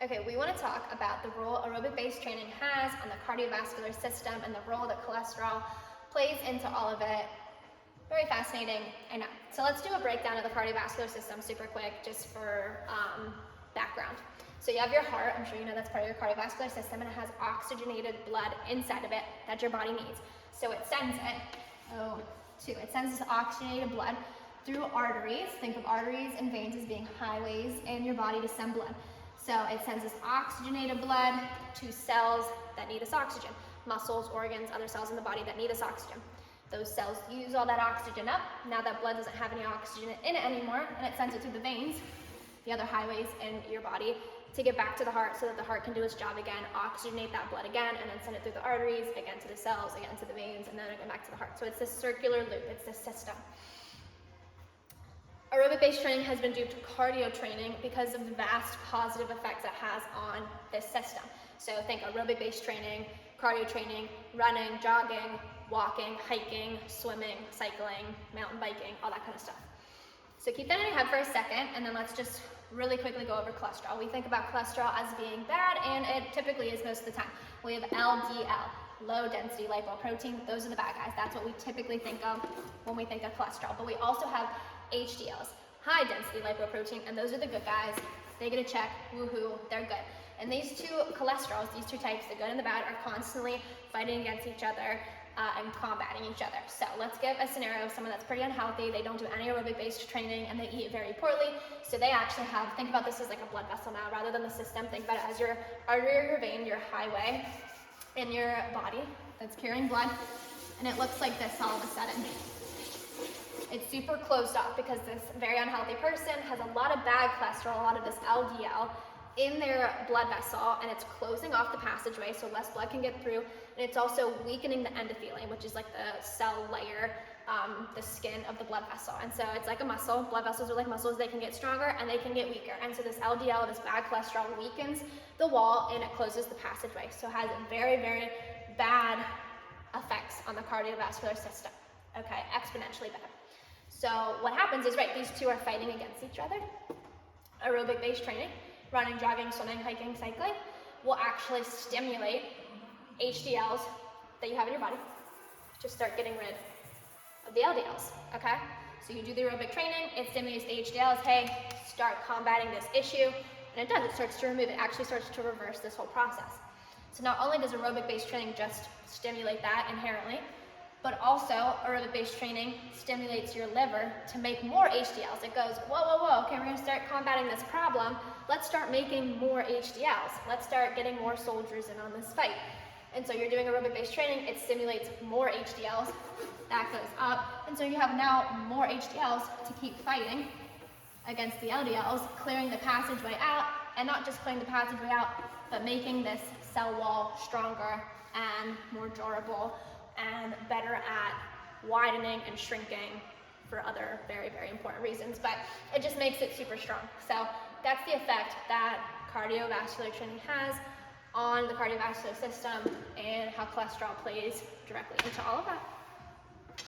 Okay, we want to talk about the role aerobic-based training has on the cardiovascular system and the role that cholesterol plays into all of it. Very fascinating, I know. So let's do a breakdown of the cardiovascular system super quick, just for background. So you have your heart, I'm sure you know that's part of your cardiovascular system, and it has oxygenated blood inside of it that your body needs. So it sends it sends this oxygenated blood through arteries. Think of arteries and veins as being highways in your body to send blood. So it sends this oxygenated blood to cells that need this oxygen, muscles, organs, other cells in the body that need this oxygen. Those cells use all that oxygen up. Now that blood doesn't have any oxygen in it anymore, and it sends it through the veins, the other highways in your body, to get back to the heart so that the heart can do its job again, oxygenate that blood again, and then send it through the arteries, again to the cells, again to the veins, and then again back to the heart. So it's this circular loop, it's this system. Aerobic-based training has been duped to cardio training because of the vast positive effects it has on this system. So think aerobic-based training, cardio training, running, jogging, walking, hiking, swimming, cycling, mountain biking, all that kind of stuff. So keep that in your head for a second, and then let's just really quickly go over cholesterol. We think about cholesterol as being bad, and it typically is most of the time. We have LDL, low density lipoprotein. Those are the bad guys. That's what we typically think of when we think of cholesterol. But we also have HDLs, high density lipoprotein, and those are the good guys. They get a check, woohoo, they're good. And these two cholesterols, these two types, the good and the bad, are constantly fighting against each other and combating each other. So let's give a scenario of someone that's pretty unhealthy, they don't do any aerobic-based training, and they eat very poorly. So they actually have, think about this as like a blood vessel now, rather than the system, think about it as your artery or your vein, your highway in your body that's carrying blood, and it looks like this all of a sudden. It's super closed off because this very unhealthy person has a lot of bad cholesterol, a lot of this LDL in their blood vessel, and it's closing off the passageway so less blood can get through, and it's also weakening the endothelium, which is like the cell layer, the skin of the blood vessel. And so it's like a muscle. Blood vessels are like muscles. They can get stronger and they can get weaker. And so this LDL, this bad cholesterol, weakens the wall and it closes the passageway. So it has very, very bad effects on the cardiovascular system. Okay, exponentially bad. So what happens is, right, these two are fighting against each other. Aerobic-based training, running, jogging, swimming, hiking, cycling, will actually stimulate HDLs that you have in your body to start getting rid of the LDLs, okay? So you do the aerobic training, it stimulates the HDLs, hey, start combating this issue, and it does, it starts to remove it, actually starts to reverse this whole process. So not only does aerobic-based training just stimulate that inherently, but also aerobic-based training stimulates your liver to make more HDLs. It goes, whoa, whoa, whoa, okay, we're gonna start combating this problem. Let's start making more HDLs. Let's start getting more soldiers in on this fight. And so you're doing aerobic-based training, it stimulates more HDLs, that goes up, and so you have now more HDLs to keep fighting against the LDLs, clearing the passageway out, and not just clearing the passageway out, but making this cell wall stronger and more durable, and better at widening and shrinking for other very, very important reasons, but it just makes it super strong. So that's the effect that cardiovascular training has on the cardiovascular system and how cholesterol plays directly into all of that.